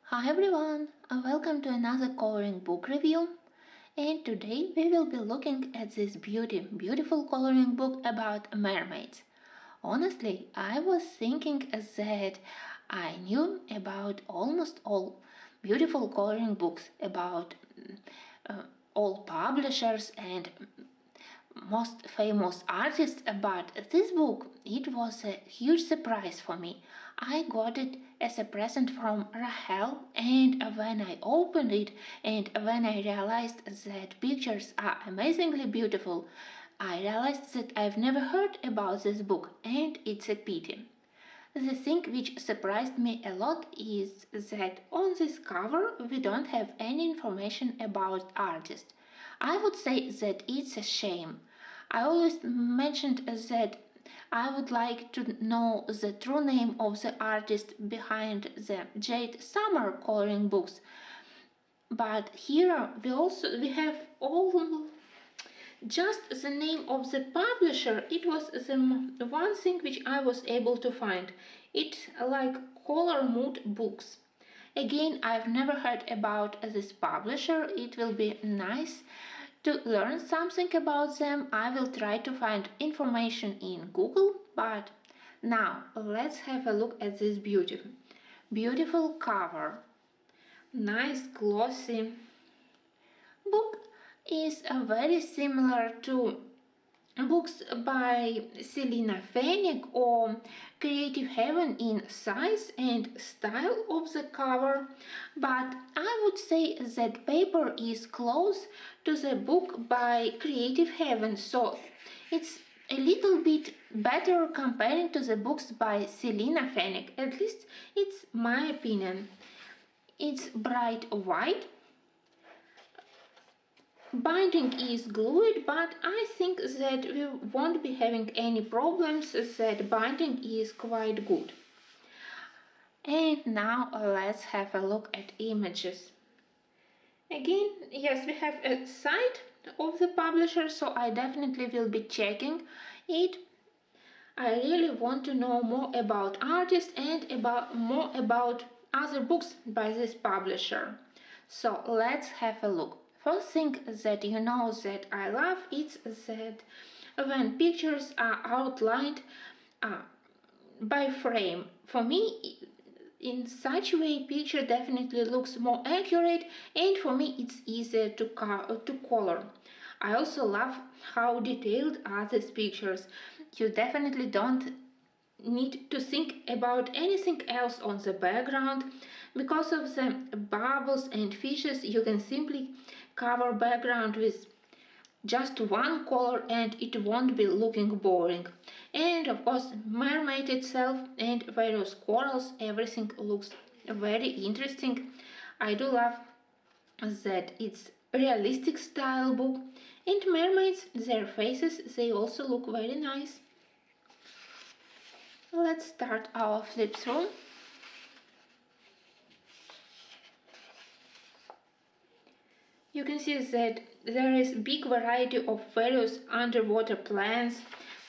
Hi everyone, and welcome to another coloring book review. And today we will be looking at this beautiful coloring book about mermaids. Honestly, I was thinking that I knew about almost all beautiful coloring books about uh, all publishers and most famous artists, but this book, it was a huge surprise for me. I got it as a present from Rahel, and when I opened it and when I realized that pictures are amazingly beautiful, I realized that I've never heard about this book, and it's a pity. The thing which surprised me a lot is that on this cover we don't have any information about artist. I would say that it's a shame. I always mentioned that I would like to know the true name of the artist behind the Jade Summer coloring books. But here we have all just the name of the publisher. It was the one thing which I was able to find. It's like Color Mood Books. Again, I've never heard about this publisher. It will be nice to learn something about them. I will try to find information in Google, but now let's have a look at this beautiful cover. Nice glossy book is very similar to books by Selina Fenech or Creative Heaven in size and style of the cover, but I would say that paper is close to the book by Creative Heaven, so it's a little bit better comparing to the books by Selina Fenech. At least it's my opinion. It's bright white. Binding is glued, but I think that we won't be having any problems, that binding is quite good. And now let's have a look at images. Again, yes, we have a site of the publisher, so I definitely will be checking it. I really want to know more about artists and more about other books by this publisher. So let's have a look. First thing that you know that I love is that when pictures are outlined by frame. For me, in such a way, picture definitely looks more accurate, and for me it's easier to color. I also love how detailed are these pictures. You definitely don't need to think about anything else on the background. Because of the bubbles and fishes, you can simply cover background with just one color and it won't be looking boring. And of course, mermaid itself and various corals, everything looks very interesting. I do love that it's realistic style book, and mermaids, their faces, they also look very nice. Let's start our flip through. You can see that there is big variety of various underwater plants,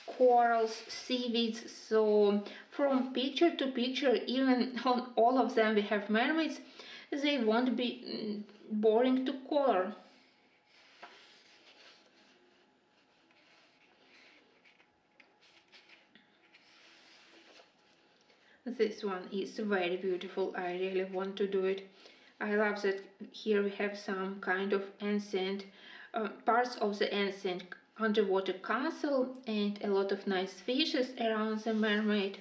corals, seaweeds, so from picture to picture, even on all of them we have mermaids, they won't be boring to color. This one is very beautiful. I really want to do it. I love that here we have some kind of ancient parts of the ancient underwater castle and a lot of nice fishes around the mermaid.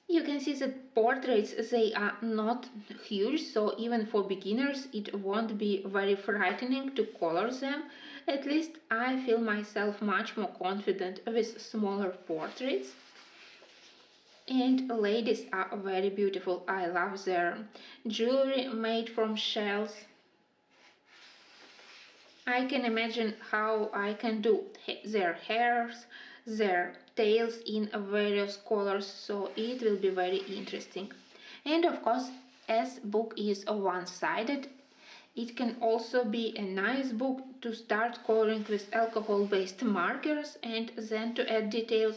You can see that portraits, they are not huge, so even for beginners it won't be very frightening to color them. At least I feel myself much more confident with smaller portraits. And ladies are very beautiful. I love their jewelry made from shells. I can imagine how I can do their hairs, their tails in various colors, so it will be very interesting. And of course, as book is one-sided, it can also be a nice book to start coloring with alcohol-based markers and then to add details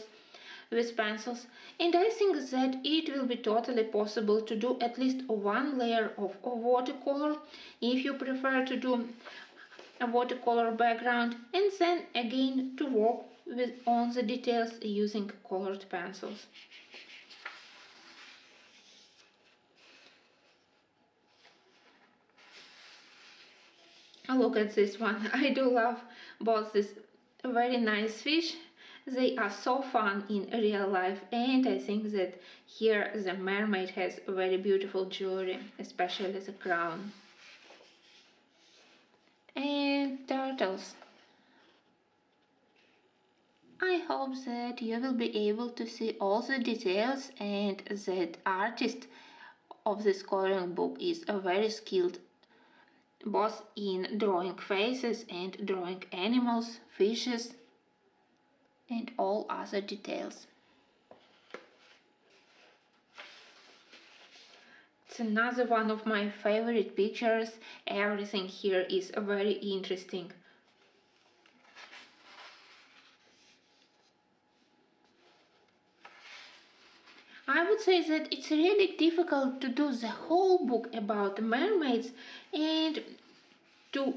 with pencils, and I think that it will be totally possible to do at least one layer of watercolor if you prefer to do a watercolor background, and then again to work on the details using colored pencils. Look at this one. I do love both this very nice fish. They are so fun in real life, and I think that here the mermaid has very beautiful jewelry, especially the crown. And turtles. I hope that you will be able to see all the details and that artist of this coloring book is very skilled both in drawing faces and drawing animals, fishes, and all other details. It's another one of my favorite pictures. Everything here is very interesting. I would say that it's really difficult to do the whole book about mermaids and to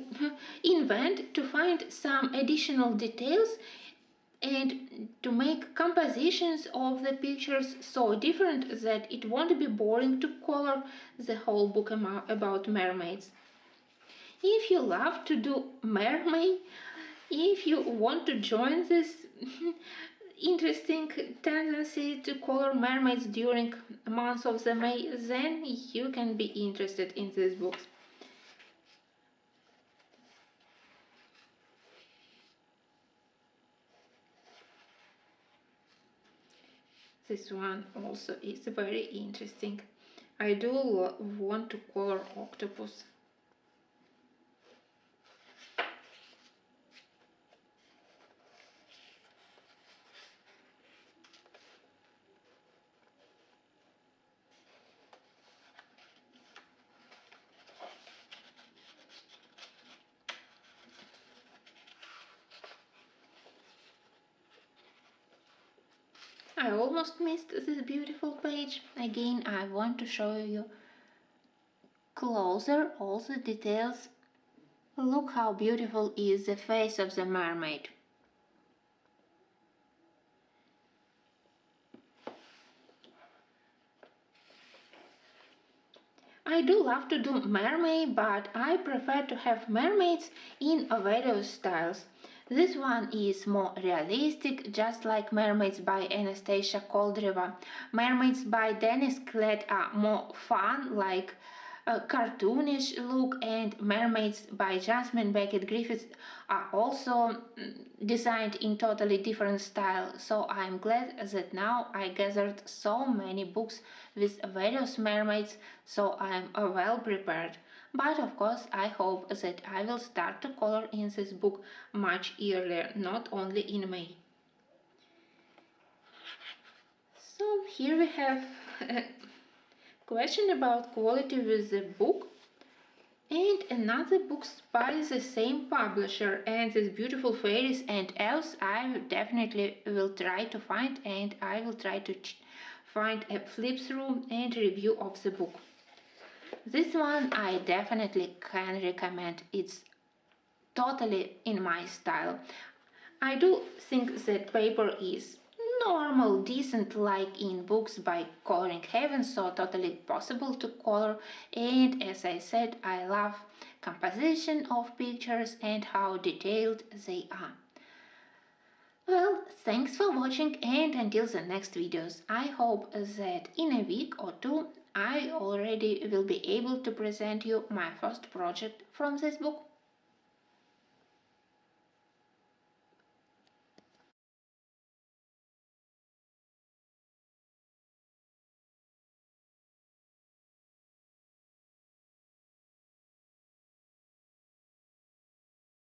invent, to find some additional details and to make compositions of the pictures so different that it won't be boring to color the whole book about mermaids. If you love to do mermaid, if you want to join this interesting tendency to color mermaids during the month of the May, then you can be interested in these books. This one also is very interesting. I do want to color octopus. I almost missed this beautiful page. Again, I want to show you closer all the details. Look how beautiful is the face of the mermaid. I do love to do mermaid, but I prefer to have mermaids in various styles. This one is more realistic, just like Mermaids by Anastasia Koldreva. Mermaids by Dennis Klett are more fun, like a cartoonish look, and Mermaids by Jasmine Beckett Griffiths are also designed in totally different style. So I'm glad that now I gathered so many books with various mermaids, so I'm well prepared. But of course, I hope that I will start to color in this book much earlier, not only in May. So here we have a question about quality with the book and another book by the same publisher, and these beautiful fairies and elves I definitely will try to find, and I will try to find a flip through and review of the book. This one I definitely can recommend. It's totally in my style. I do think that paper is normal, decent, like in books by Coloring Heaven, so totally possible to color. And as I said, I love composition of pictures and how detailed they are. Well, thanks for watching, and until the next videos. I hope that in a week or two I already will be able to present you my first project from this book.